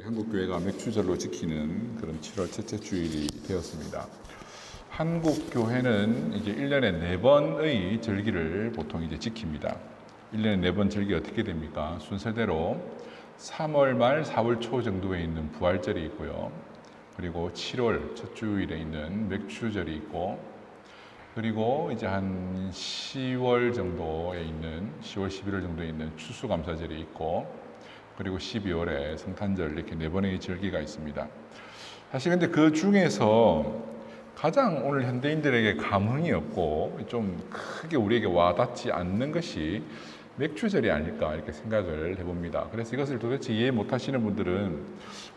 한국교회가 맥추절로 지키는 그런 7월 첫째 주일이 되었습니다. 한국교회는 이제 1년에 4번의 절기를 보통 이제 지킵니다. 1년에 4번 절기 어떻게 됩니까? 순서대로 3월 말 4월 초 정도에 있는 부활절이 있고요. 그리고 7월 첫 주일에 있는 맥추절이 있고, 그리고 이제 한 10월 정도에 있는 10월 11월 정도에 있는 추수감사절이 있고, 그리고 12월에 성탄절, 이렇게 4번의 절기가 있습니다. 사실 근데 그 중에서 가장 오늘 현대인들에게 감흥이 없고 좀 크게 우리에게 와닿지 않는 것이 맥추절이 아닐까 이렇게 생각을 해봅니다. 그래서 이것을 도대체 이해 못하시는 분들은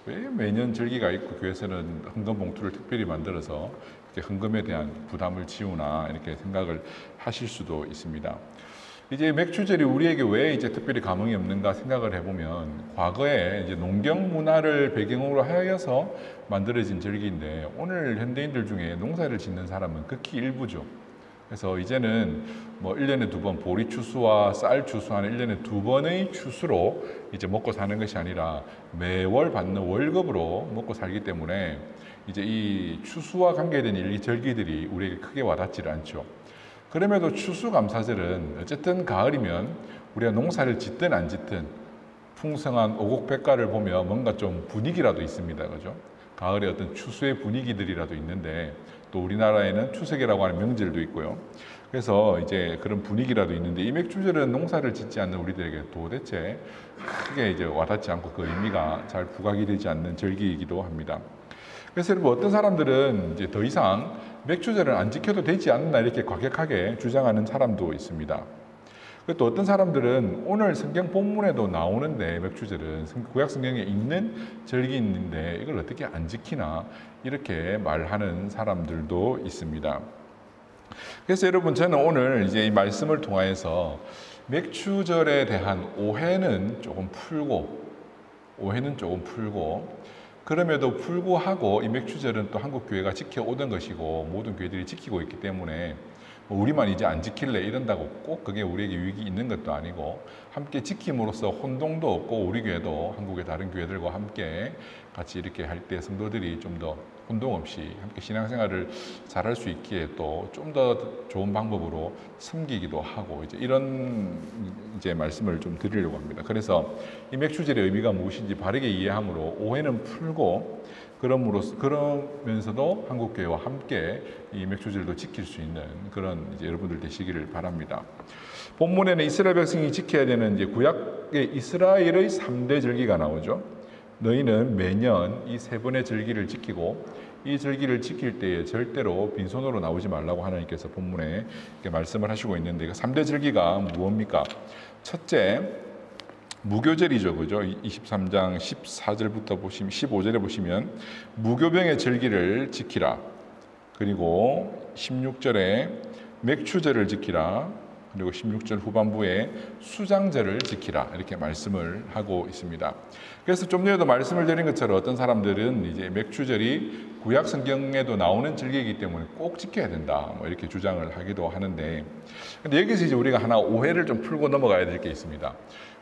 왜 매년 절기가 있고 교회에서는 헌금 봉투를 특별히 만들어서 이렇게 헌금에 대한 부담을 지우나 이렇게 생각을 하실 수도 있습니다. 이제 맥추절이 우리에게 왜 이제 특별히 감흥이 없는가 생각을 해보면, 과거에 이제 농경 문화를 배경으로 하여서 만들어진 절기인데, 오늘 현대인들 중에 농사를 짓는 사람은 극히 일부죠. 그래서 이제는 뭐 1년에 2번 보리 추수와 쌀 추수하는 1년에 2번의 추수로 이제 먹고 사는 것이 아니라 매월 받는 월급으로 먹고 살기 때문에 이제 이 추수와 관계된 이 절기들이 우리에게 크게 와닿지를 않죠. 그럼에도 추수감사절은 어쨌든 가을이면 우리가 농사를 짓든 안 짓든 풍성한 오곡백과를 보며 뭔가 좀 분위기라도 있습니다. 그죠? 가을에 어떤 추수의 분위기들이라도 있는데, 또 우리나라에는 추석이라고 하는 명절도 있고요. 그래서 이제 그런 분위기라도 있는데, 이 맥추절은 농사를 짓지 않는 우리들에게 도대체 크게 이제 와닿지 않고 그 의미가 잘 부각이 되지 않는 절기이기도 합니다. 그래서 여러분, 어떤 사람들은 이제 더 이상 맥추절을 안 지켜도 되지 않나 이렇게 과격하게 주장하는 사람도 있습니다. 또 어떤 사람들은 오늘 성경 본문에도 나오는데 맥추절은 구약 성경에 있는 절기인데 이걸 어떻게 안 지키나 이렇게 말하는 사람들도 있습니다. 그래서 여러분, 저는 오늘 이제 이 말씀을 통하여서 맥추절에 대한 오해는 조금 풀고 그럼에도 불구하고 이 맥추절은 또 한국 교회가 지켜오던 것이고 모든 교회들이 지키고 있기 때문에 우리만 이제 안 지킬래 이런다고 꼭 그게 우리에게 유익이 있는 것도 아니고, 함께 지킴으로써 혼동도 없고 우리 교회도 한국의 다른 교회들과 함께 같이 이렇게 할 때 성도들이 좀 더 혼동 없이 함께 신앙생활을 잘할 수 있기에 또 좀 더 좋은 방법으로 섬기기도 하고, 이제 이런 이제 말씀을 좀 드리려고 합니다. 그래서 이 맥추절의 의미가 무엇인지 바르게 이해함으로 오해는 풀고, 그러면서도 한국교회와 함께 이 맥추절도 지킬 수 있는 그런 이제 여러분들 되시기를 바랍니다. 본문에는 이스라엘 백성이 지켜야 되는 이제 구약의 이스라엘의 3대 절기가 나오죠. 너희는 매년 이 3번의 절기를 지키고, 이 절기를 지킬 때에 절대로 빈손으로 나오지 말라고 하나님께서 본문에 이렇게 말씀을 하시고 있는데, 그 3대 절기가 무엇입니까? 첫째, 무교절이죠. 그죠? 23장 14절부터 보시면 15절에 보시면 무교병의 절기를 지키라. 그리고 16절에 맥추절을 지키라. 그리고 16절 후반부에 수장절을 지키라. 이렇게 말씀을 하고 있습니다. 그래서 좀 전에도 말씀을 드린 것처럼 어떤 사람들은 이제 맥추절이 구약 성경에도 나오는 절기이기 때문에 꼭 지켜야 된다, 뭐 이렇게 주장을 하기도 하는데, 근데 여기서 이제 우리가 하나 오해를 좀 풀고 넘어가야 될 게 있습니다.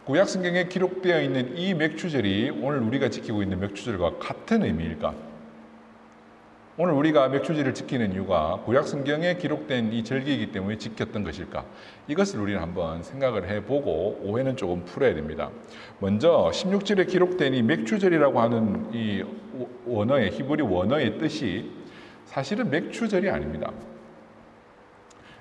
구약 성경에 기록되어 있는 이 맥추절이 오늘 우리가 지키고 있는 맥추절과 같은 의미일까? 오늘 우리가 맥추절을 지키는 이유가 구약 성경에 기록된 이 절기이기 때문에 지켰던 것일까? 이것을 우리는 한번 생각을 해보고 오해는 조금 풀어야 됩니다. 먼저 16절에 기록된 이 맥추절이라고 하는 이 원어의 히브리 원어의 뜻이 사실은 맥추절이 아닙니다.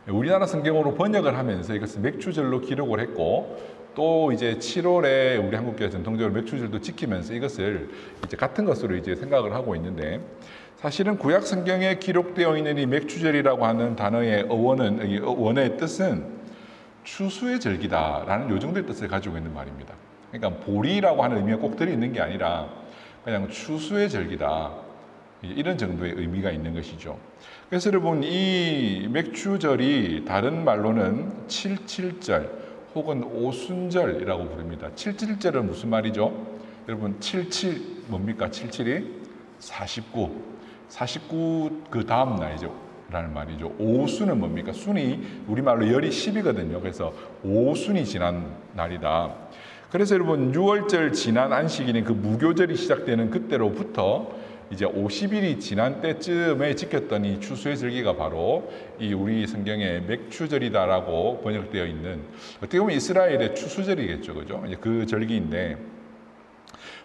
우리나라 성경으로 번역을 하면서 이것을 맥추절로 기록을 했고, 또 이제 7월에 우리 한국교회 전통적으로 맥추절도 지키면서 이것을 이제 같은 것으로 이제 생각을 하고 있는데, 사실은 구약 성경에 기록되어 있는 이 맥추절이라고 하는 단어의 원어의 뜻은 추수의 절기다라는 요 정도의 뜻을 가지고 있는 말입니다. 그러니까 보리라고 하는 의미가 꼭 들어있는 게 아니라 그냥 추수의 절기다, 이런 정도의 의미가 있는 것이죠. 그래서 여러분, 이 맥추절이 다른 말로는 77절 혹은 오순절이라고 부릅니다. 77절은 무슨 말이죠? 여러분, 77 뭡니까? 77이 49 그 다음 날이죠 라는 말이죠. 오순은 뭡니까? 순이 우리말로 열이 10이거든요. 그래서 오순이 지난 날이다. 그래서 여러분 6월절 지난 안식일인 그 무교절이 시작되는 그때로부터 이제 50일이 지난 때쯤에 지켰던 이 추수의 절기가 바로 이 우리 성경에 맥추절이다라고 번역되어 있는, 어떻게 보면 이스라엘의 추수절이겠죠, 그죠? 이제 그 절기인데,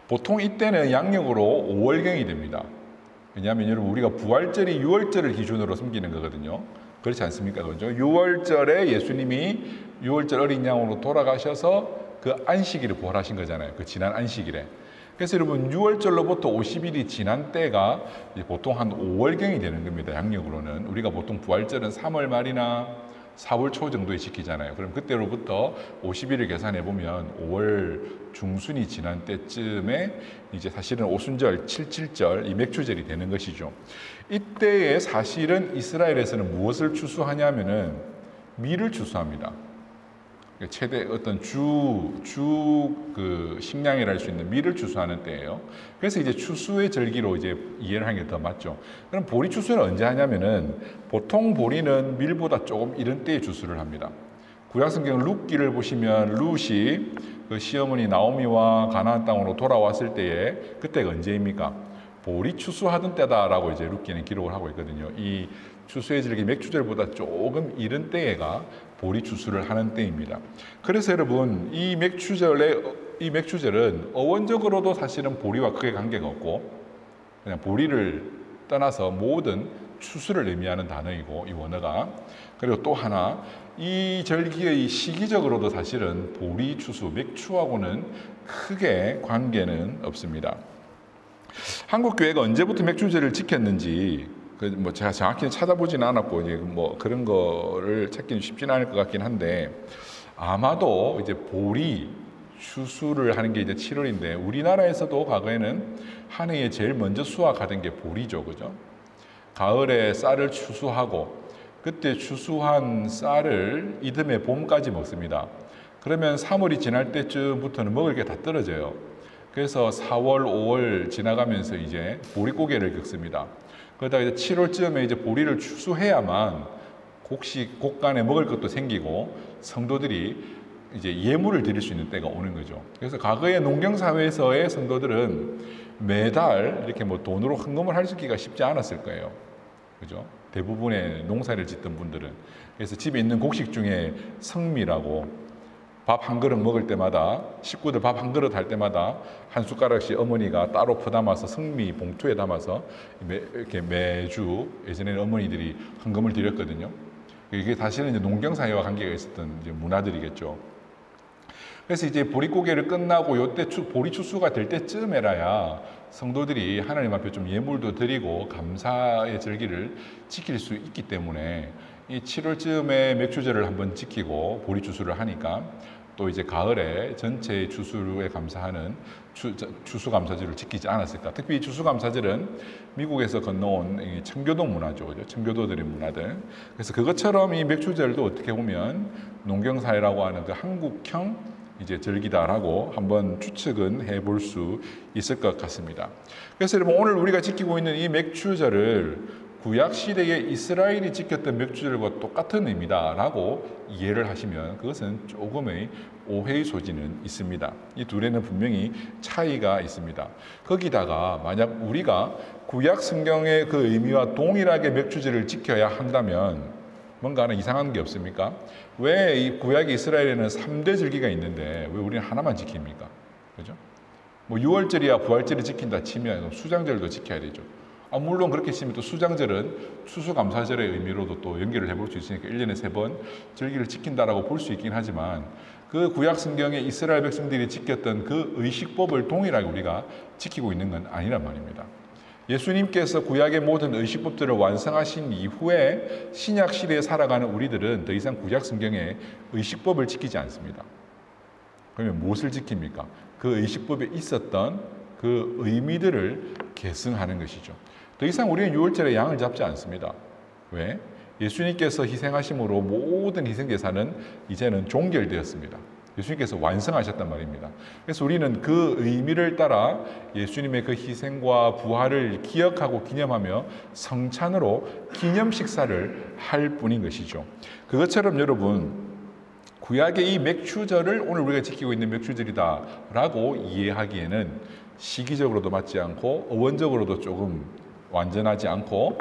보통 이때는 양력으로 5월경이 됩니다. 왜냐하면 여러분 우리가 부활절이 6월절을 기준으로 섬기는 거거든요. 그렇지 않습니까? 그죠? 6월절에 예수님이 6월절 어린 양으로 돌아가셔서 그 안식일을 부활하신 거잖아요. 그 지난 안식일에. 그래서 여러분 6월절로부터 50일이 지난 때가 보통 한 5월경이 되는 겁니다. 양력으로는. 우리가 보통 부활절은 3월 말이나 4월 초 정도에 지키잖아요. 그럼 그때로부터 50일을 계산해 보면 5월 중순이 지난 때쯤에 이제 사실은 오순절, 칠칠절, 이 맥추절이 되는 것이죠. 이때에 사실은 이스라엘에서는 무엇을 추수하냐면은 밀을 추수합니다. 최대 어떤 그 식량이라 할 수 있는 밀을 추수하는 때예요. 그래서 이제 추수의 절기로 이제 이해를 하는 게 더 맞죠. 그럼 보리 추수는 언제 하냐면은 보통 보리는 밀보다 조금 이른 때에 추수를 합니다. 구약성경 룻기를 보시면 룻이 그 시어머니 나오미와 가나안 땅으로 돌아왔을 때에 그때가 언제입니까? 보리 추수하던 때다라고 이제 룻기는 기록을 하고 있거든요. 이 추수의 절기 맥추절보다 조금 이른 때가 보리 추수를 하는 때입니다. 그래서 여러분 이 맥추절은 어원적으로도 사실은 보리와 크게 관계가 없고 그냥 보리를 떠나서 모든 추수를 의미하는 단어이고 이 원어가, 그리고 또 하나 이 절기의 시기적으로도 사실은 보리 추수, 맥추하고는 크게 관계는 없습니다. 한국 교회가 언제부터 맥추절을 지켰는지 뭐 제가 정확히 찾아보지는 않았고 이제 뭐 그런 거를 찾기는 쉽지는 않을 것 같긴 한데, 아마도 이제 보리 추수를 하는 게 이제 7월인데 우리나라에서도 과거에는 한 해에 제일 먼저 수확하던 게 보리죠, 그죠? 가을에 쌀을 추수하고 그때 추수한 쌀을 이듬해 봄까지 먹습니다. 그러면 3월이 지날 때쯤부터는 먹을 게 다 떨어져요. 그래서 4월, 5월 지나가면서 이제 보리고개를 겪습니다. 그러다가 이제 7월쯤에 이제 보리를 추수해야만 곡간에 먹을 것도 생기고 성도들이 이제 예물을 드릴 수 있는 때가 오는 거죠. 그래서 과거의 농경사회에서의 성도들은 매달 이렇게 뭐 돈으로 헌금을 할 수 있기가 쉽지 않았을 거예요. 그죠? 대부분의 농사를 짓던 분들은. 그래서 집에 있는 곡식 중에 성미라고 밥 한 그릇 먹을 때마다, 식구들 밥 한 그릇 할 때마다 한 숟가락씩 어머니가 따로 퍼담아서 성미 봉투에 담아서 이렇게 매주 예전에는 어머니들이 헌금을 드렸거든요. 이게 사실은 이제 농경사회와 관계가 있었던 이제 문화들이겠죠. 그래서 이제 보리고개를 끝나고 요때 보리 추수가 될 때쯤에라야 성도들이 하나님 앞에 좀 예물도 드리고 감사의 절기를 지킬 수 있기 때문에 이 7월쯤에 맥추절을 한번 지키고 보리 추수를 하니까 또 이제 가을에 전체 추수에 감사하는 추수감사절을 지키지 않았을까. 특히 이 추수감사절은 미국에서 건너온 청교도 문화죠. 그죠? 청교도들의 문화들. 그래서 그것처럼 이 맥추절도 어떻게 보면 농경사회라고 하는 그 한국형 이제 절기다라고 한번 추측은 해볼 수 있을 것 같습니다. 그래서 여러분 오늘 우리가 지키고 있는 이 맥추절을 구약 시대에 이스라엘이 지켰던 맥추절과 똑같은 의미다라고 이해를 하시면 그것은 조금의 오해의 소지는 있습니다. 이 둘에는 분명히 차이가 있습니다. 거기다가 만약 우리가 구약 성경의 그 의미와 동일하게 맥추절을 지켜야 한다면 뭔가 하나 이상한 게 없습니까? 왜 이 구약 이스라엘에는 3대 절기가 있는데 왜 우리는 하나만 지킵니까? 그죠? 뭐 6월절이야 부활절을 지킨다 치면 수장절도 지켜야 되죠. 물론 그렇게 치면 또 수장절은 추수감사절의 의미로도 또 연결을 해볼 수 있으니까 1년에 3번 절기를 지킨다라고 볼 수 있긴 하지만 그 구약 성경에 이스라엘 백성들이 지켰던 그 의식법을 동일하게 우리가 지키고 있는 건 아니란 말입니다. 예수님께서 구약의 모든 의식법들을 완성하신 이후에 신약 시대에 살아가는 우리들은 더 이상 구약 성경의 의식법을 지키지 않습니다. 그러면 무엇을 지킵니까? 그 의식법에 있었던 그 의미들을 계승하는 것이죠. 더 이상 우리는 6월절에 양을 잡지 않습니다. 왜? 예수님께서 희생하심으로 모든 희생제사는 이제는 종결되었습니다. 예수님께서 완성하셨단 말입니다. 그래서 우리는 그 의미를 따라 예수님의 그 희생과 부활을 기억하고 기념하며 성찬으로 기념 식사를 할 뿐인 것이죠. 그것처럼 여러분 구약의 이 맥추절을 오늘 우리가 지키고 있는 맥추절이다라고 이해하기에는 시기적으로도 맞지 않고 어원적으로도 조금 완전하지 않고,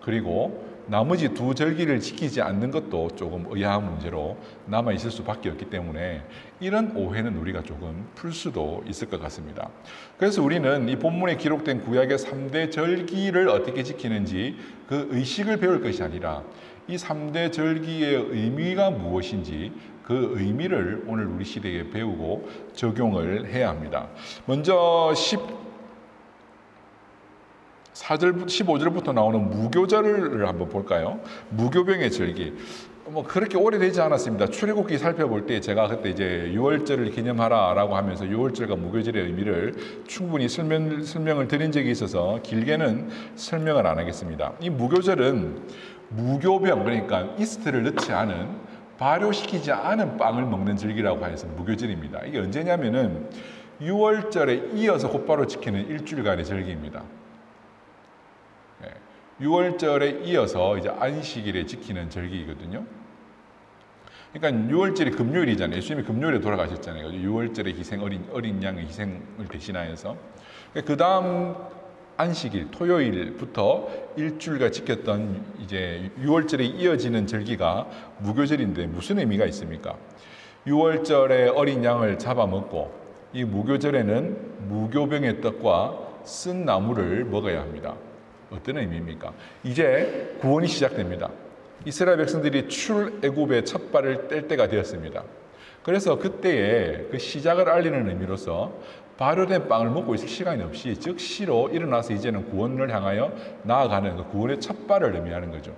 그리고 나머지 두 절기를 지키지 않는 것도 조금 의아한 문제로 남아 있을 수밖에 없기 때문에 이런 오해는 우리가 조금 풀 수도 있을 것 같습니다. 그래서 우리는 이 본문에 기록된 구약의 3대 절기를 어떻게 지키는지 그 의식을 배울 것이 아니라 이 3대 절기의 의미가 무엇인지 그 의미를 오늘 우리 시대에 배우고 적용을 해야 합니다. 먼저 15절부터 나오는 무교절을 한번 볼까요? 무교병의 절기. 그렇게 오래되지 않았습니다. 출애굽기 살펴볼 때 제가 그때 이제 유월절을 기념하라라고 하면서 유월절과 무교절의 의미를 충분히 설명을 드린 적이 있어서 길게는 설명을 안 하겠습니다. 이 무교절은 무교병, 그러니까 이스트를 넣지 않은, 발효시키지 않은 빵을 먹는 절기라고 해서 무교절입니다. 이게 언제냐면은 유월절에 이어서 곧바로 지키는 일주일간의 절기입니다. 6월절에 이어서 이제 안식일에 지키는 절기이거든요. 그러니까 6월절이 금요일이잖아요. 예수님이 금요일에 돌아가셨잖아요. 6월절에 어린 양의 희생을 대신하여서. 그 다음 안식일, 토요일부터 일주일간 지켰던 이제 6월절에 이어지는 절기가 무교절인데 무슨 의미가 있습니까? 6월절에 어린 양을 잡아먹고 이 무교절에는 무교병의 떡과 쓴 나물을 먹어야 합니다. 어떤 의미입니까? 이제 구원이 시작됩니다. 이스라엘 백성들이 출애굽의 첫 발을 뗄 때가 되었습니다. 그래서 그때의 그 시작을 알리는 의미로서 발효된 빵을 먹고 있을 시간이 없이 즉시로 일어나서 이제는 구원을 향하여 나아가는 그 구원의 첫 발을 의미하는 거죠.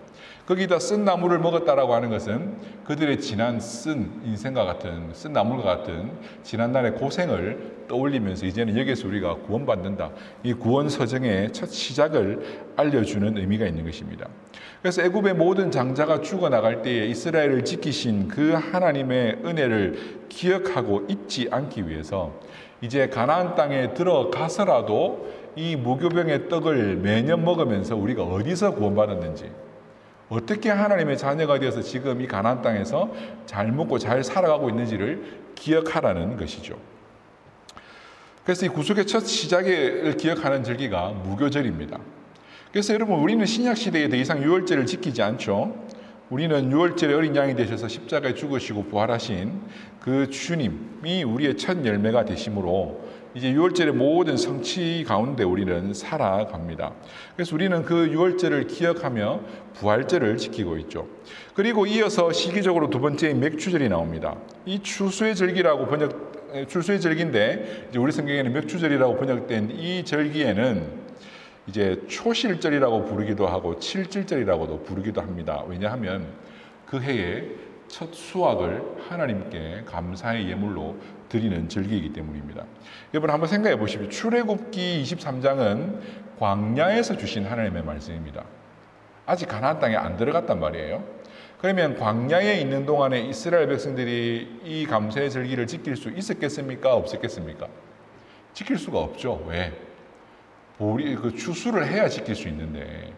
거기다 쓴 나물을 먹었다라고 하는 것은 그들의 지난 쓴 인생과 같은, 쓴 나물과 같은 지난날의 고생을 떠올리면서 이제는 여기에서 우리가 구원받는다, 이 구원 서정의 첫 시작을 알려주는 의미가 있는 것입니다. 그래서 애굽의 모든 장자가 죽어나갈 때에 이스라엘을 지키신 그 하나님의 은혜를 기억하고 잊지 않기 위해서 이제 가나안 땅에 들어가서라도 이 무교병의 떡을 매년 먹으면서 우리가 어디서 구원받았는지, 어떻게 하나님의 자녀가 되어서 지금 이 가나안 땅에서 잘 먹고 잘 살아가고 있는지를 기억하라는 것이죠. 그래서 이 구속의 첫 시작을 기억하는 절기가 무교절입니다. 그래서 여러분, 우리는 신약시대에 더 이상 유월절을 지키지 않죠. 우리는 유월절에 어린 양이 되셔서 십자가에 죽으시고 부활하신 그 주님이 우리의 첫 열매가 되심으로 이제 유월절의 모든 성취 가운데 우리는 살아갑니다. 그래서 우리는 그 유월절을 기억하며 부활절을 지키고 있죠. 그리고 이어서 시기적으로 두 번째 맥추절이 나옵니다. 이 추수의 절기라고 추수의 절기인데 이제 우리 성경에는 맥추절이라고 번역된 이 절기에는 이제 초실절이라고 부르기도 하고 칠칠절이라고도 부르기도 합니다. 왜냐하면 그 해에 첫 수확을 하나님께 감사의 예물로 드리는 절기이기 때문입니다. 여러분 한번 생각해 보십시오. 출애굽기 23장은 광야에서 주신 하나님의 말씀입니다. 아직 가나안 땅에 안 들어갔단 말이에요. 그러면 광야에 있는 동안에 이스라엘 백성들이 이 감사의 절기를 지킬 수 있었겠습니까? 없었겠습니까? 지킬 수가 없죠. 왜? 그 추수를 해야 지킬 수 있는데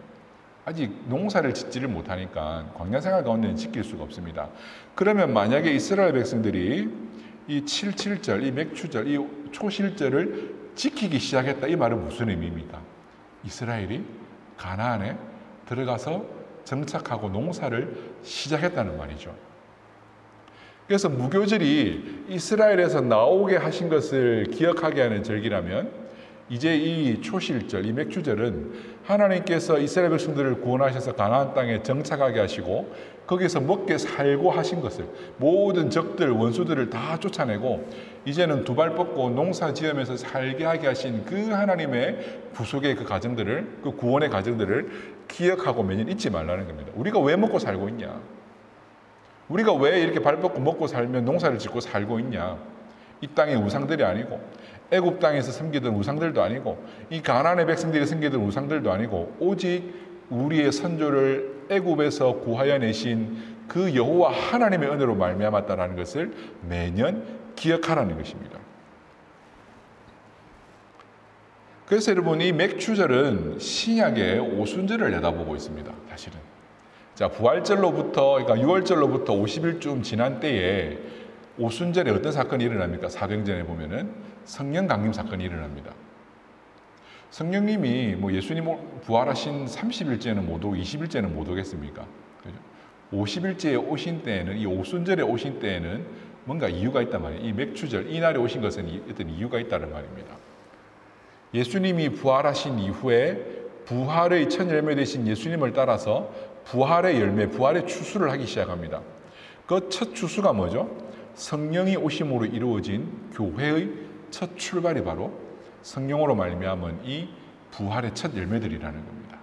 아직 농사를 짓지를 못하니까 광야 생활 가운데는 지킬 수가 없습니다. 그러면 만약에 이스라엘 백성들이 이 7.7절, 이 맥추절, 이 초실절을 지키기 시작했다, 이 말은 무슨 의미입니까? 이스라엘이 가나안에 들어가서 정착하고 농사를 시작했다는 말이죠. 그래서 무교절이 이스라엘에서 나오게 하신 것을 기억하게 하는 절기라면 이제 이 초실절, 이 맥추절은 하나님께서 이스라엘 백성들을 구원하셔서 가나안 땅에 정착하게 하시고 거기서 먹게 살고 하신 것을, 모든 적들, 원수들을 다 쫓아내고 이제는 두 발 뻗고 농사 지으면서 살게 하게 하신 그 하나님의 구속의 그 과정들을, 그 구원의 과정들을 기억하고 매년 잊지 말라는 겁니다. 우리가 왜 먹고 살고 있냐? 우리가 왜 이렇게 발 뻗고 먹고 살면 농사를 짓고 살고 있냐? 이 땅의 우상들이 아니고 애굽 땅에서 섬기던 우상들도 아니고 이 가나안의 백성들이 섬기던 우상들도 아니고 오직 우리의 선조를 애굽에서 구하여 내신 그 여호와 하나님의 은혜로 말미암았다라는 것을 매년 기억하라는 것입니다. 그래서 여러분, 이 맥추절은 신약의 오순절을 내다보고 있습니다. 사실은 자, 부활절로부터, 그러니까 6월절로부터 50일쯤 지난 때에 오순절에 어떤 사건이 일어납니까? 사도행전에 보면은 성령 강림 사건이 일어납니다. 성령님이 뭐 예수님 부활하신 30일째는 못 오고 20일째는 못 오겠습니까? 그죠? 50일째에 오신 때에는, 이 오순절에 오신 때에는 뭔가 이유가 있단 말이에요. 이 맥추절, 이날에 오신 것은 어떤 이유가 있다는 말입니다. 예수님이 부활하신 이후에 부활의 첫 열매 되신 예수님을 따라서 부활의 열매, 부활의 추수를 하기 시작합니다. 그 첫 추수가 뭐죠? 성령이 오심으로 이루어진 교회의 첫 출발이 바로 성령으로 말미암은 이 부활의 첫 열매들이라는 겁니다.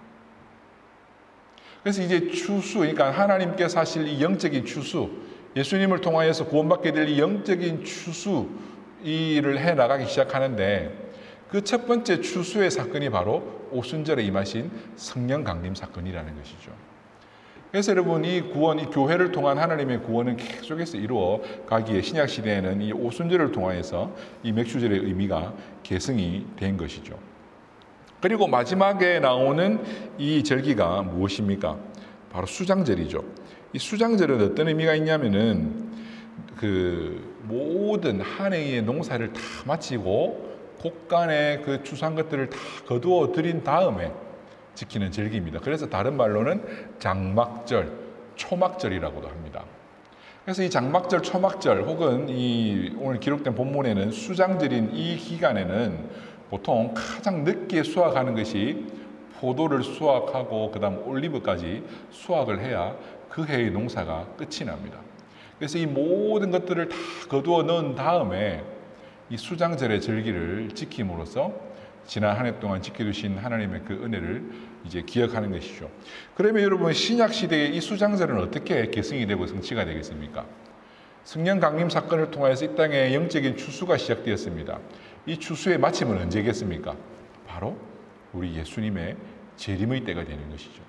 그래서 이제 추수, 그러니까 하나님께서 하실 이 영적인 추수, 예수님을 통하여서 구원받게 될 이 영적인 추수 일을 해 나가기 시작하는데 그 첫 번째 추수의 사건이 바로 오순절에 임하신 성령 강림 사건이라는 것이죠. 그래서 여러분 이 구원, 이 교회를 통한 하나님의 구원은 계속해서 이루어 가기에 신약 시대에는 이 오순절을 통하여서 이 맥주절의 의미가 계승이 된 것이죠. 그리고 마지막에 나오는 이 절기가 무엇입니까? 바로 수장절이죠. 이 수장절은 어떤 의미가 있냐면은 그 모든 한 해의 농사를 다 마치고 곡간에 그 추수한 것들을 다 거두어 들인 다음에 지키는 절기입니다. 그래서 다른 말로는 장막절, 초막절이라고도 합니다. 그래서 이 장막절, 초막절 혹은 이 오늘 기록된 본문에는 수장절인 이 기간에는 보통 가장 늦게 수확하는 것이 포도를 수확하고 그 다음 올리브까지 수확을 해야 그 해의 농사가 끝이 납니다. 그래서 이 모든 것들을 다 거두어 넣은 다음에 이 수장절의 절기를 지킴으로써 지난 한 해 동안 지켜주신 하나님의 그 은혜를 이제 기억하는 것이죠. 그러면 여러분 신약 시대의 이 수장절은 어떻게 계승이 되고 성취가 되겠습니까? 성령 강림 사건을 통해서 이 땅에 영적인 추수가 시작되었습니다. 이 추수의 마침은 언제겠습니까? 바로 우리 예수님의 재림의 때가 되는 것이죠.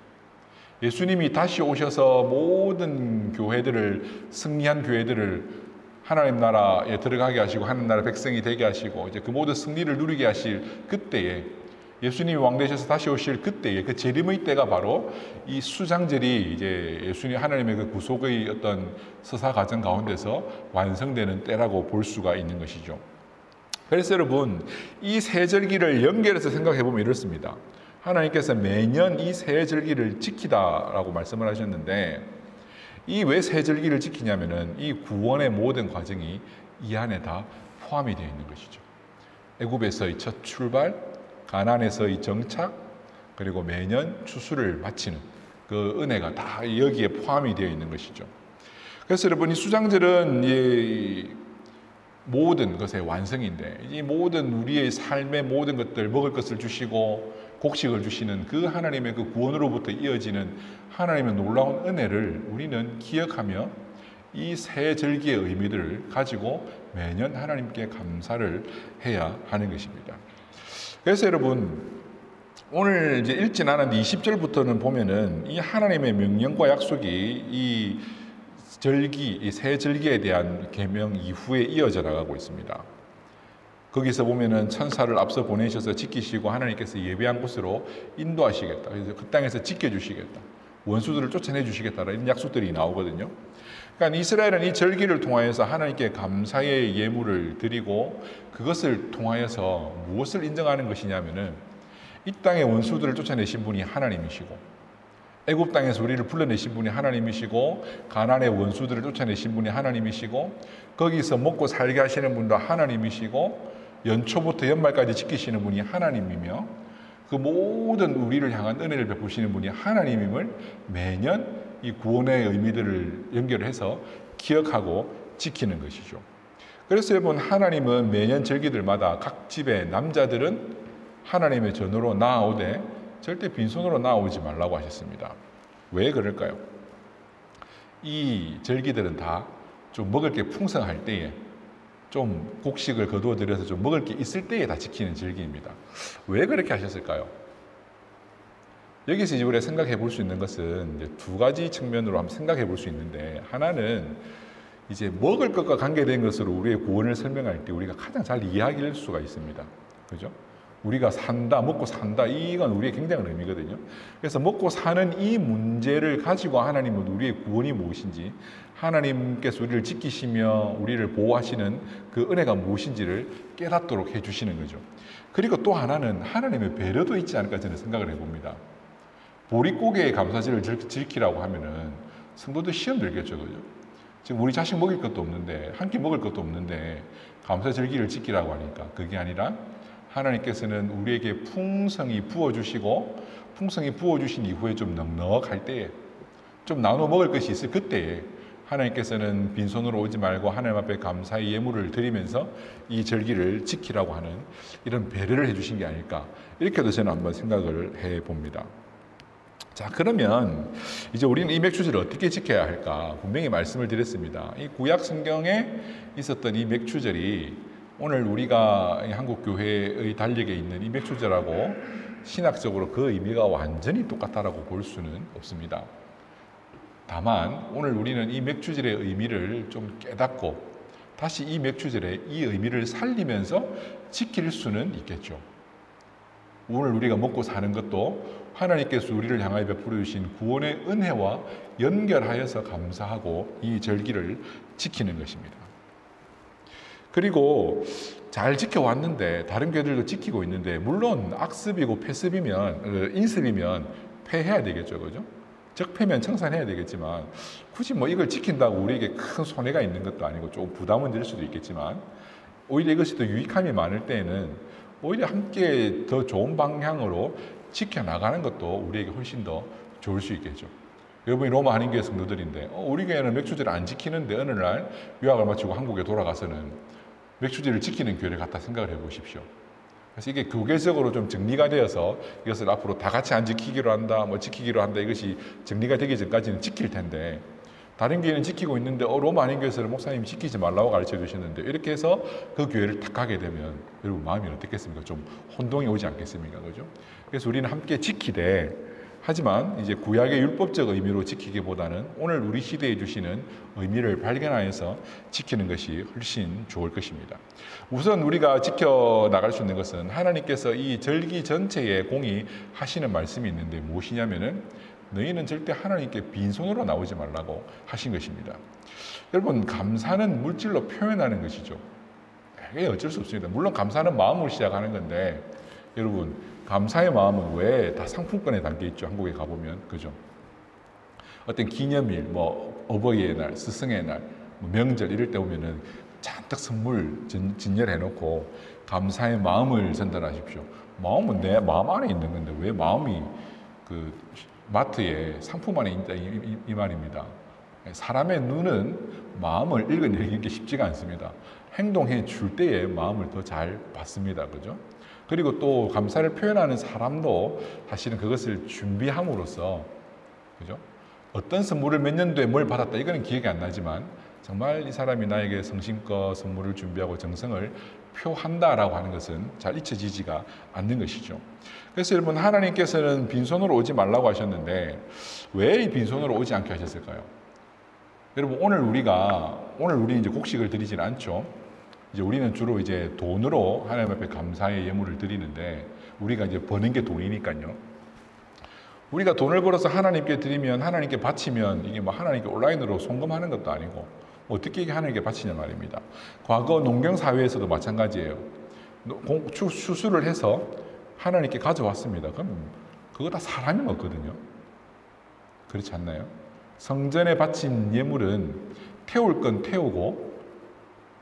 예수님이 다시 오셔서 모든 교회들을, 승리한 교회들을 하나님 나라에 들어가게 하시고 하나님 나라 백성이 되게 하시고 이제 그 모든 승리를 누리게 하실 그때에 예수님이 왕 되셔서 다시 오실 그때에 그 재림의 때가 바로 이 수장절이 이제 예수님 하나님의 그 구속의 어떤 서사 과정 가운데서 완성되는 때라고 볼 수가 있는 것이죠. 그래서 여러분 이 세 절기를 연결해서 생각해 보면 이렇습니다. 하나님께서 매년 이 세 절기를 지키다라고 말씀을 하셨는데 이 왜 세 절기를 지키냐면은 이 구원의 모든 과정이 이 안에 다 포함이 되어 있는 것이죠. 애굽에서의 첫 출발, 가나안에서의 정착, 그리고 매년 추수를 마치는 그 은혜가 다 여기에 포함이 되어 있는 것이죠. 그래서 여러분 이 수장절은 이 모든 것의 완성인데 이 모든 우리의 삶의 모든 것들 먹을 것을 주시고 곡식을 주시는 그 하나님의 그 구원으로부터 이어지는 하나님의 놀라운 은혜를 우리는 기억하며 이 세 절기의 의미들을 가지고 매년 하나님께 감사를 해야 하는 것입니다. 그래서 여러분 오늘 이제 읽진 않았는데 20절부터는 보면은 이 하나님의 명령과 약속이 이 절기, 이 세 절기에 대한 계명 이후에 이어져 나가고 있습니다. 거기서 보면은 천사를 앞서 보내셔서 지키시고 하나님께서 예배한 곳으로 인도하시겠다. 그래서 그 땅에서 지켜주시겠다. 원수들을 쫓아내 주시겠다라는 약속들이 나오거든요. 그러니까 이스라엘은 이 절기를 통하여서 하나님께 감사의 예물을 드리고 그것을 통하여서 무엇을 인정하는 것이냐면은 이 땅의 원수들을 쫓아내신 분이 하나님이시고 애굽 땅에서 우리를 불러내신 분이 하나님이시고 가나안의 원수들을 쫓아내신 분이 하나님이시고 거기서 먹고 살게 하시는 분도 하나님이시고 연초부터 연말까지 지키시는 분이 하나님이며 그 모든 우리를 향한 은혜를 베푸시는 분이 하나님임을 매년 이 구원의 의미들을 연결해서 기억하고 지키는 것이죠. 그래서 여러분 하나님은 매년 절기들마다 각 집의 남자들은 하나님의 전으로 나아오되 절대 빈손으로 나오지 말라고 하셨습니다. 왜 그럴까요? 이 절기들은 다 좀 먹을 게 풍성할 때에 좀 곡식을 거두어 들여서 좀 먹을 게 있을 때에 다 지키는 절기입니다. 왜 그렇게 하셨을까요? 여기서 이제 우리가 생각해 볼 수 있는 것은 이제 두 가지 측면으로 한번 생각해 볼 수 있는데 하나는 이제 먹을 것과 관계된 것으로 우리의 구원을 설명할 때 우리가 가장 잘 이해할 수가 있습니다. 그죠? 우리가 산다, 먹고 산다, 이건 우리의 굉장한 의미거든요. 그래서 먹고 사는 이 문제를 가지고 하나님은 우리의 구원이 무엇인지, 하나님께서 우리를 지키시며 우리를 보호하시는 그 은혜가 무엇인지를 깨닫도록 해주시는 거죠. 그리고 또 하나는 하나님의 배려도 있지 않을까 저는 생각을 해봅니다. 보릿고개에 감사절을 지키라고 하면은 성도들 시험 들겠죠, 그죠? 지금 우리 자식 먹일 것도 없는데, 한 끼 먹을 것도 없는데 감사절기를 지키라고 하니까 그게 아니라 하나님께서는 우리에게 풍성히 부어주시고, 풍성히 부어주신 이후에 좀 넉넉할 때에, 좀 나눠 먹을 것이 있을 그때에 하나님께서는 빈손으로 오지 말고 하나님 앞에 감사의 예물을 드리면서 이 절기를 지키라고 하는 이런 배려를 해주신 게 아닐까, 이렇게도 저는 한번 생각을 해봅니다. 자, 그러면 이제 우리는 이 맥주절을 어떻게 지켜야 할까? 분명히 말씀을 드렸습니다. 이 구약 성경에 있었던 이 맥주절이 오늘 우리가 한국 교회의 달력에 있는 이 맥주절하고 신학적으로 그 의미가 완전히 똑같다라고 볼 수는 없습니다. 다만 오늘 우리는 이 맥주절의 의미를 좀 깨닫고 다시 이 맥주절의 이 의미를 살리면서 지킬 수는 있겠죠. 오늘 우리가 먹고 사는 것도 하나님께서 우리를 향하여 베풀어 주신 구원의 은혜와 연결하여서 감사하고 이 절기를 지키는 것입니다. 그리고 잘 지켜왔는데 다른 교회들도 지키고 있는데, 물론 악습이고 패습이면, 인습이면 패해야 되겠죠, 그죠? 적폐면 청산해야 되겠지만 굳이 뭐 이걸 지킨다고 우리에게 큰 손해가 있는 것도 아니고 좀 부담은 될 수도 있겠지만, 오히려 이것이 더 유익함이 많을 때에는 오히려 함께 더 좋은 방향으로 지켜나가는 것도 우리에게 훨씬 더 좋을 수 있겠죠. 여러분이 로마 한인교회 성도들인데 우리 교회는 맥주절을 안 지키는데 어느 날 유학을 마치고 한국에 돌아가서는 맥주절을 지키는 교회를 갖다 생각을 해보십시오. 그래서 이게 교계적으로 좀 정리가 되어서 이것을 앞으로 다 같이 안 지키기로 한다, 뭐 지키기로 한다, 이것이 정리가 되기 전까지는 지킬 텐데, 다른 교회는 지키고 있는데 로마 한인교회에서는 목사님이 지키지 말라고 가르쳐 주시는데, 이렇게 해서 그 교회를 탁 가게 되면 여러분 마음이 어떻겠습니까? 좀 혼동이 오지 않겠습니까? 그죠? 그래서 우리는 함께 지키되, 하지만 이제 구약의 율법적 의미로 지키기보다는 오늘 우리 시대에 주시는 의미를 발견하여서 지키는 것이 훨씬 좋을 것입니다. 우선 우리가 지켜나갈 수 있는 것은 하나님께서 이 절기 전체에 공의하시는 말씀이 있는데 무엇이냐면은 너희는 절대 하나님께 빈손으로 나오지 말라고 하신 것입니다. 여러분, 감사는 물질로 표현하는 것이죠. 이게 어쩔 수 없습니다. 물론 감사는 마음으로 시작하는 건데, 여러분, 감사의 마음은 왜 다 상품권에 담겨 있죠. 한국에 가보면, 그죠? 어떤 기념일, 뭐 어버이의 날, 스승의 날, 뭐 명절 이럴 때 오면은 잔뜩 선물 진열해놓고 감사의 마음을 전달하십시오. 마음은 내 마음 안에 있는 건데 왜 마음이 그 마트에 상품 안에 있다, 이 말입니다. 사람의 눈은 마음을 읽어내기 쉽지가 않습니다. 행동해 줄 때에 마음을 더 잘 받습니다. 그죠? 그리고 또 감사를 표현하는 사람도 사실은 그것을 준비함으로써, 그죠? 어떤 선물을 몇 년도에 뭘 받았다, 이거는 기억이 안 나지만 정말 이 사람이 나에게 성심껏 선물을 준비하고 정성을 표한다라고 하는 것은 잘 잊혀지지가 않는 것이죠. 그래서 여러분, 하나님께서는 빈손으로 오지 말라고 하셨는데 왜 이 빈손으로 오지 않게 하셨을까요? 여러분, 오늘 우리 이제 곡식을 드리지는 않죠. 이제 우리는 주로 이제 돈으로 하나님 앞에 감사의 예물을 드리는데, 우리가 이제 버는 게 돈이니까요. 우리가 돈을 벌어서 하나님께 드리면, 하나님께 바치면 이게 뭐 하나님께 온라인으로 송금하는 것도 아니고 어떻게 이게 하나님께 바치냐 말입니다. 과거 농경 사회에서도 마찬가지예요. 추수를 해서 하나님께 가져왔습니다. 그럼 그거 다 사람이 먹거든요. 그렇지 않나요? 성전에 바친 예물은 태울 건 태우고,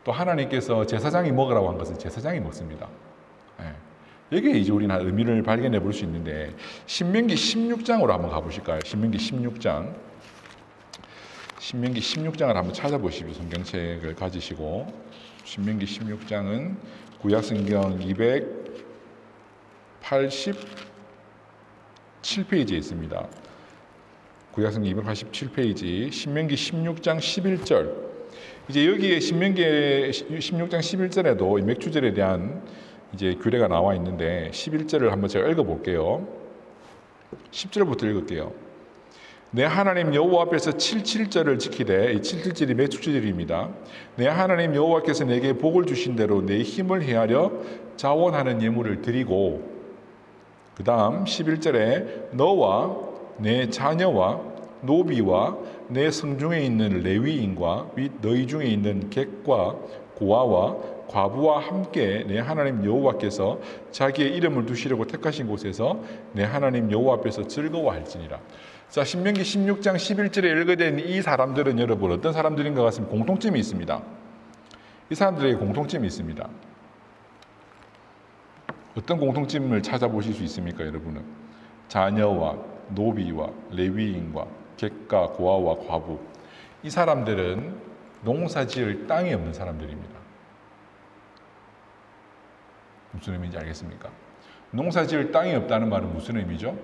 또 하나님께서 제사장이 먹으라고 한 것은 제사장이 먹습니다. 여기에 이제 우리는 의미를 발견해 볼 수 있는데, 신명기 16장으로 한번 가보실까요? 신명기 16장. 신명기 16장을 한번 찾아보시고 성경책을 가지시고, 신명기 16장은 구약성경 287페이지에 있습니다. 구약성경 287페이지, 신명기 16장 11절. 이제 여기에 신명기 16장 11절에도 이 맥주절에 대한 이제 규례가 나와 있는데, 11절을 한번 제가 읽어볼게요. 10절부터 읽을게요. 내 하나님 여호와 앞에서 77절을 지키되, 이 77절이 매축절입니다. 내 하나님 여호와께서 내게 복을 주신 대로 내 힘을 헤아려 자원하는 예물을 드리고, 그 다음 11절에 너와 내 자녀와 노비와 내 성중에 있는 레위인과 및 너희 중에 있는 객과 고아와 과부와 함께 내 하나님 여호와께서 자기의 이름을 두시려고 택하신 곳에서 내 하나님 여호와 앞에서 즐거워할지니라. 자, 신명기 16장 11절에 읽어된 이 사람들은 여러분 어떤 사람들인 것 같습니다. 공통점이 있습니다. 이 사람들에게 공통점이 있습니다. 어떤 공통점을 찾아보실 수 있습니까, 여러분은? 자녀와 노비와 레위인과 객과 고아와 과부. 이 사람들은 농사지을 땅이 없는 사람들입니다. 무슨 의미인지 알겠습니까? 농사지을 땅이 없다는 말은 무슨 의미죠?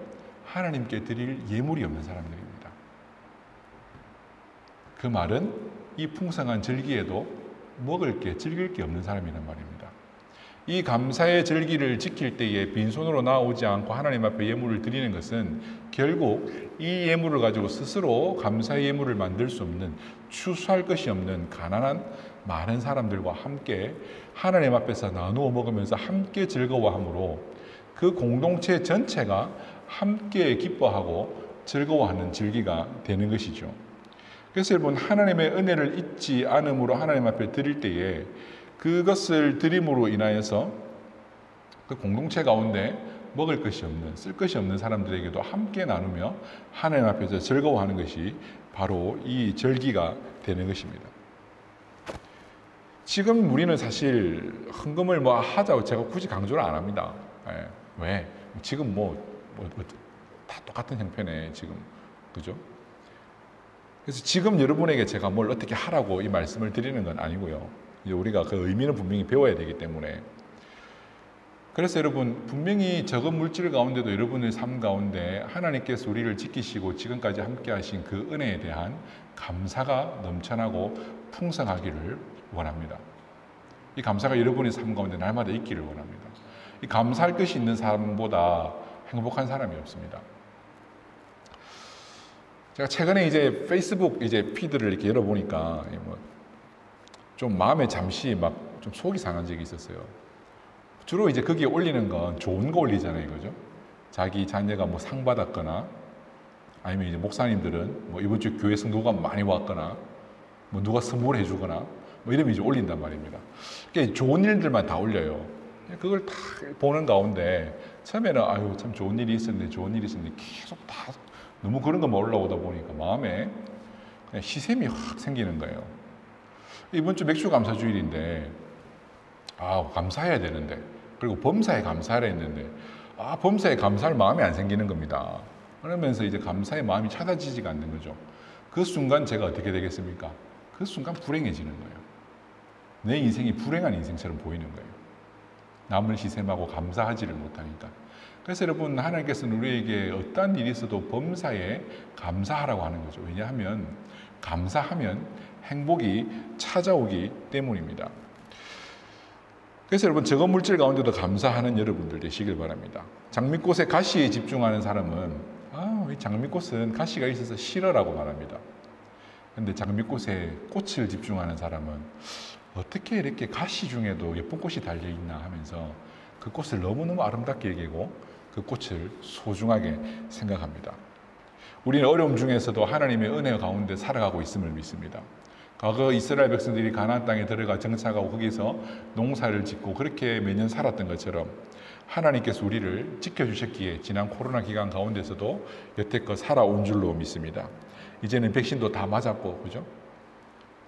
하나님께 드릴 예물이 없는 사람들입니다. 그 말은 이 풍성한 절기에도 먹을 게, 즐길 게 없는 사람이란 말입니다. 이 감사의 절기를 지킬 때에 빈손으로 나오지 않고 하나님 앞에 예물을 드리는 것은 결국 이 예물을 가지고 스스로 감사의 예물을 만들 수 없는, 추수할 것이 없는 가난한 많은 사람들과 함께 하나님 앞에서 나누어 먹으면서 함께 즐거워함으로 그 공동체 전체가 함께 기뻐하고 즐거워하는 절기가 되는 것이죠. 그래서 여러분, 하나님의 은혜를 잊지 않음으로 하나님 앞에 드릴 때에 그것을 드림으로 인하여서 그 공동체 가운데 먹을 것이 없는, 쓸 것이 없는 사람들에게도 함께 나누며 하나님 앞에서 즐거워하는 것이 바로 이 절기가 되는 것입니다. 지금 우리는 사실 헌금을 뭐 하자고 제가 굳이 강조를 안 합니다. 예. 왜? 지금 다 똑같은 형편에 지금, 그죠? 그래서 지금 여러분에게 제가 뭘 어떻게 하라고 이 말씀을 드리는 건 아니고요. 이제 우리가 그 의미는 분명히 배워야 되기 때문에. 그래서 여러분, 분명히 적은 물질 가운데도 여러분의 삶 가운데 하나님께서 우리를 지키시고 지금까지 함께 하신 그 은혜에 대한 감사가 넘쳐나고 풍성하기를 원합니다. 이 감사가 여러분의 삶 가운데 날마다 있기를 원합니다. 이 감사할 것이 있는 사람보다 행복한 사람이 없습니다. 제가 최근에 이제 페이스북 피드를 이렇게 열어보니까 좀 마음에 잠시 좀 속이 상한 적이 있었어요. 주로 이제 거기에 올리는 건 좋은 거 올리잖아요, 그죠? 자기 자녀가 상 받았거나, 아니면 이제 목사님들은 이번 주 교회 성도가 많이 왔거나, 누가 선물을 해주거나, 이러면 이제 올린단 말입니다. 그러니까 좋은 일들만 다 올려요. 그걸 다 보는 가운데 처음에는 아유 참 좋은 일이 있었네, 좋은 일이 있었네, 계속 다 너무 그런 것만 올라오다 보니까 마음에 그냥 시샘이 확 생기는 거예요. 이번 주 맥주 감사 주일인데 감사해야 되는데, 그리고 범사에 감사하라 했는데 범사에 감사할 마음이 안 생기는 겁니다. 그러면서 이제 감사의 마음이 찾아지지가 않는 거죠. 그 순간 제가 어떻게 되겠습니까? 그 순간 불행해지는 거예요. 내 인생이 불행한 인생처럼 보이는 거예요. 남을 시샘하고 감사하지를 못하니까. 그래서 여러분, 하나님께서는 우리에게 어떠한 일이 있어도 범사에 감사하라고 하는 거죠. 왜냐하면 감사하면 행복이 찾아오기 때문입니다. 그래서 여러분, 적은 물질 가운데도 감사하는 여러분들 되시길 바랍니다. 장미꽃의 가시에 집중하는 사람은 이 장미꽃은 가시가 있어서 싫어라고 말합니다. 그런데 장미꽃에 꽃을 집중하는 사람은 어떻게 이렇게 가시 중에도 예쁜 꽃이 달려있나 하면서 그 꽃을 너무너무 아름답게 여기고 그 꽃을 소중하게 생각합니다. 우리는 어려움 중에서도 하나님의 은혜 가운데 살아가고 있음을 믿습니다. 과거 이스라엘 백성들이 가나안 땅에 들어가 정착하고 거기서 농사를 짓고 그렇게 매년 살았던 것처럼 하나님께서 우리를 지켜주셨기에 지난 코로나 기간 가운데서도 여태껏 살아온 줄로 믿습니다. 이제는 백신도 다 맞았고, 그죠?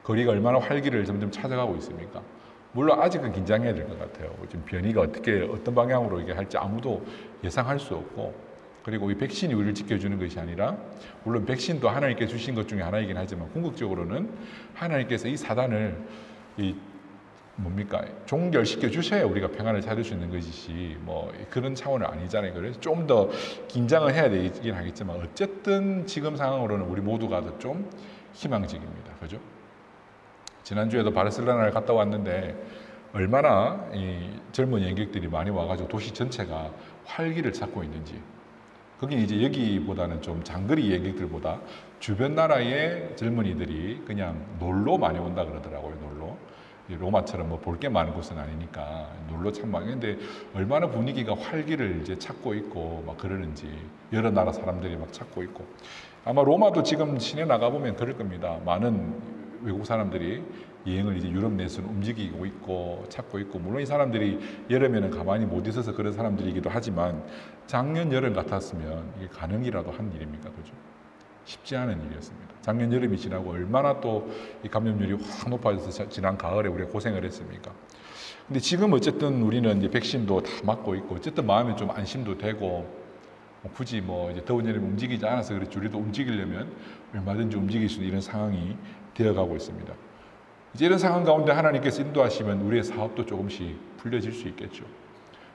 거리가 얼마나 활기를 점점 찾아가고 있습니까? 물론 아직은 긴장해야 될 것 같아요. 지금 변이가 어떤 방향으로 이게 할지 아무도 예상할 수 없고, 그리고 이 백신이 우리를 지켜주는 것이 아니라, 물론 백신도 하나님께 주신 것 중에 하나이긴 하지만 궁극적으로는 하나님께서 이 사단을 종결시켜 주셔야 우리가 평안을 찾을 수 있는 것이지 그런 차원은 아니잖아요. 그래서 좀 더 긴장을 해야 되긴 하겠지만 어쨌든 지금 상황으로는 우리 모두가 더 좀 희망적입니다. 그죠? 지난주에도 바르셀로나를 갔다 왔는데 얼마나 이 젊은 여행객들이 많이 와가지고 도시 전체가 활기를 찾고 있는지, 거긴 이제 여기보다는 좀 장거리 여행객들보다 주변 나라의 젊은이들이 그냥 놀러 많이 온다 그러더라고요. 놀러. 로마처럼 뭐 볼 게 많은 곳은 아니니까 놀러 참 많이. 근데 얼마나 분위기가 활기를 이제 찾고 있고 막 그러는지 여러 나라 사람들이 막 찾고 있고, 아마 로마도 지금 시내 나가 보면 그럴 겁니다. 많은 외국 사람들이 여행을 이제 유럽 내에서는 움직이고 있고 찾고 있고, 물론 이 사람들이 여름에는 가만히 못 있어서 그런 사람들이기도 하지만 작년 여름 같았으면 이게 가능이라도 한 일입니까? 그죠? 쉽지 않은 일이었습니다. 작년 여름이 지나고 얼마나 또 이 감염률이 확 높아져서 지난 가을에 우리가 고생을 했습니까? 근데 지금 어쨌든 우리는 이제 백신도 다 맞고 있고 어쨌든 마음에 좀 안심도 되고, 굳이 뭐 이제 더운 여름에 움직이지 않아서 그렇지 우리도 움직이려면 얼마든지 움직일 수 있는 이런 상황이 되어가고 있습니다. 이제 이런 상황 가운데 하나님께서 인도하시면 우리의 사업도 조금씩 풀려질 수 있겠죠.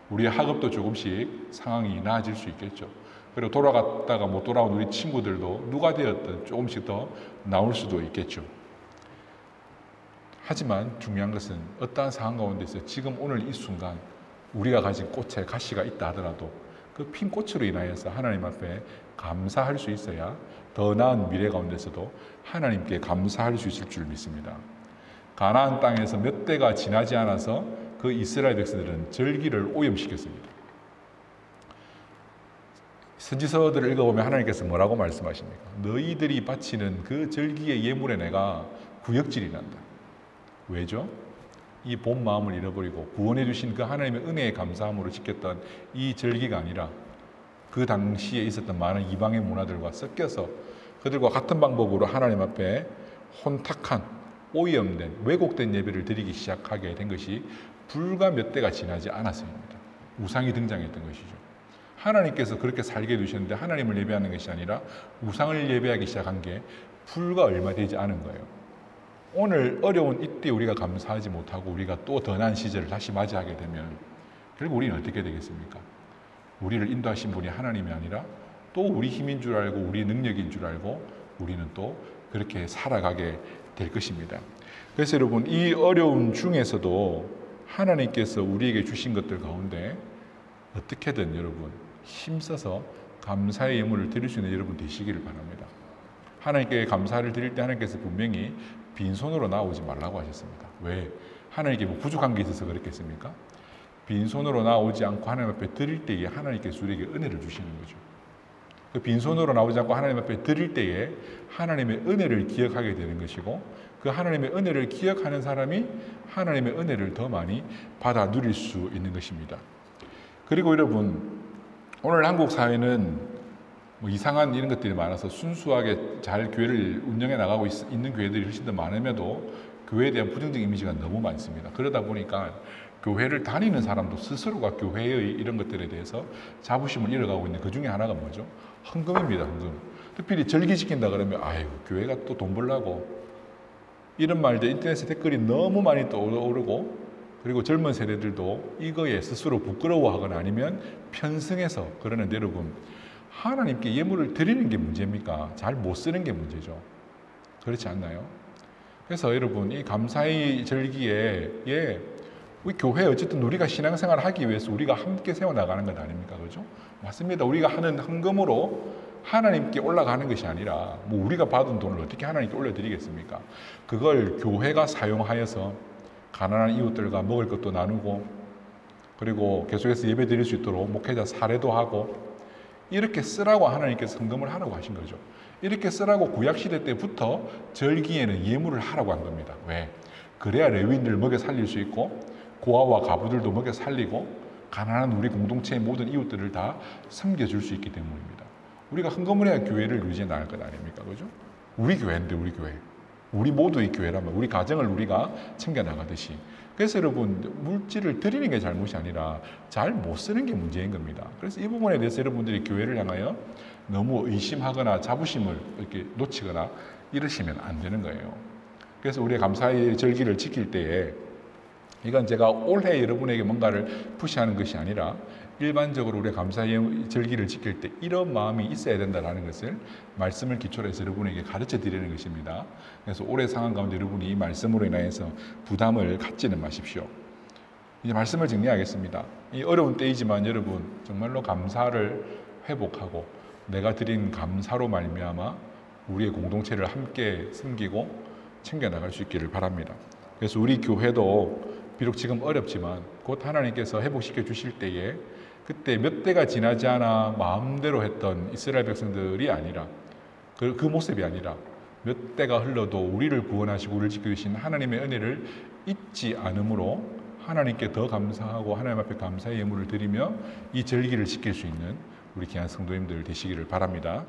우리의 학업도 조금씩 상황이 나아질 수 있겠죠. 그리고 돌아갔다가 못 돌아온 우리 친구들도 누가 되었든 조금씩 더 나올 수도 있겠죠. 하지만 중요한 것은 어떠한 상황 가운데서 지금 오늘 이 순간 우리가 가진 꽃에 가시가 있다 하더라도 그 핀 꽃으로 인하여서 하나님 앞에 감사할 수 있어야 더 나은 미래 가운데서도 하나님께 감사할 수 있을 줄 믿습니다. 가나안 땅에서 몇 대가 지나지 않아서 그 이스라엘 백성들은 절기를 오염시켰습니다. 선지서들을 읽어보면 하나님께서 뭐라고 말씀하십니까? 너희들이 바치는 그 절기의 예물에 내가 구역질이 난다. 왜죠? 이 본 마음을 잃어버리고 구원해 주신 그 하나님의 은혜에 감사함으로 지켰던 이 절기가 아니라 그 당시에 있었던 많은 이방의 문화들과 섞여서 그들과 같은 방법으로 하나님 앞에 혼탁한 오염된 왜곡된 예배를 드리기 시작하게 된 것이 불과 몇 대가 지나지 않았습니다. 우상이 등장했던 것이죠. 하나님께서 그렇게 살게 해주셨는데 하나님을 예배하는 것이 아니라 우상을 예배하기 시작한 게 불과 얼마 되지 않은 거예요. 오늘 어려운 이때 우리가 감사하지 못하고 우리가 또 더 나은 시절을 다시 맞이하게 되면 결국 우리는 어떻게 되겠습니까? 우리를 인도하신 분이 하나님이 아니라 또 우리 힘인 줄 알고 우리 능력인 줄 알고 우리는 또 그렇게 살아가게 될 것입니다. 그래서 여러분, 이 어려움 중에서도 하나님께서 우리에게 주신 것들 가운데 어떻게든 여러분 힘써서 감사의 예물을 드릴 수 있는 여러분 되시기를 바랍니다. 하나님께 감사를 드릴 때 하나님께서 분명히 빈손으로 나오지 말라고 하셨습니다. 왜? 하나님께 뭐 부족한 게 있어서 그렇겠습니까? 빈손으로 나오지 않고 하나님 앞에 드릴 때에 하나님께서 우리에게 은혜를 주시는 거죠. 그 빈손으로 나오지 않고 하나님 앞에 드릴 때에 하나님의 은혜를 기억하게 되는 것이고, 그 하나님의 은혜를 기억하는 사람이 하나님의 은혜를 더 많이 받아 누릴 수 있는 것입니다. 그리고 여러분, 오늘 한국 사회는 뭐 이상한 이런 것들이 많아서 순수하게 잘 교회를 운영해 나가고 있는 교회들이 훨씬 더 많음에도 교회에 대한 부정적 이미지가 너무 많습니다. 그러다 보니까 교회를 다니는 사람도 스스로가 교회의 이런 것들에 대해서 자부심을 잃어가고 있는 그 중에 하나가 뭐죠? 헌금입니다. 헌금. 특별히 절기 지킨다 그러면 아유 교회가 또 돈 벌라고 이런 말들 인터넷에 댓글이 너무 많이 또 오르고, 그리고 젊은 세대들도 이거에 스스로 부끄러워하거나 아니면 편승해서 그러는데, 여러분 하나님께 예물을 드리는 게 문제입니까? 잘 못 쓰는 게 문제죠. 그렇지 않나요? 그래서 여러분 이 감사의 절기에 우리 교회 어쨌든 우리가 신앙생활을 하기 위해서 우리가 함께 세워나가는 것 아닙니까? 그죠? 맞습니다. 우리가 하는 헌금으로 하나님께 올라가는 것이 아니라 뭐 우리가 받은 돈을 어떻게 하나님께 올려드리겠습니까? 그걸 교회가 사용하여서 가난한 이웃들과 먹을 것도 나누고, 그리고 계속해서 예배 드릴 수 있도록 목회자 사례도 하고, 이렇게 쓰라고 하나님께서 헌금을 하라고 하신 거죠. 이렇게 쓰라고 구약시대 때부터 절기에는 예물을 하라고 한 겁니다. 왜? 그래야 레위인들을 먹여 살릴 수 있고 고아와 가부들도 먹여 살리고 가난한 우리 공동체의 모든 이웃들을 다 섬겨줄 수 있기 때문입니다. 우리가 헌금을 해야 교회를 유지해 나갈 것 아닙니까? 그죠? 우리 교회인데 우리 교회. 우리 모두의 교회라면 우리 가정을 우리가 챙겨나가듯이. 그래서 여러분 물질을 드리는 게 잘못이 아니라 잘 못 쓰는 게 문제인 겁니다. 그래서 이 부분에 대해서 여러분들이 교회를 향하여 너무 의심하거나 자부심을 이렇게 놓치거나 이러시면 안 되는 거예요. 그래서 우리의 감사의 절기를 지킬 때에 이건 제가 올해 여러분에게 뭔가를 푸시하는 것이 아니라 일반적으로 우리가 감사의 절기를 지킬 때 이런 마음이 있어야 된다는 것을 말씀을 기초로 해서 여러분에게 가르쳐 드리는 것입니다. 그래서 올해 상황 가운데 여러분이 이 말씀으로 인하여서 부담을 갖지는 마십시오. 이제 말씀을 정리하겠습니다. 이 어려운 때이지만 여러분 정말로 감사를 회복하고 내가 드린 감사로 말미암아 우리의 공동체를 함께 섬기고 챙겨나갈 수 있기를 바랍니다. 그래서 우리 교회도 비록 지금 어렵지만 곧 하나님께서 회복시켜 주실 때에 그때 몇 대가 지나지 않아 마음대로 했던 이스라엘 백성들이 아니라 그 모습이 아니라 몇 대가 흘러도 우리를 구원하시고 우리를 지켜주신 하나님의 은혜를 잊지 않으므로 하나님께 더 감사하고 하나님 앞에 감사의 예물을 드리며 이 절기를 지킬 수 있는 우리 귀한 성도님들 되시기를 바랍니다.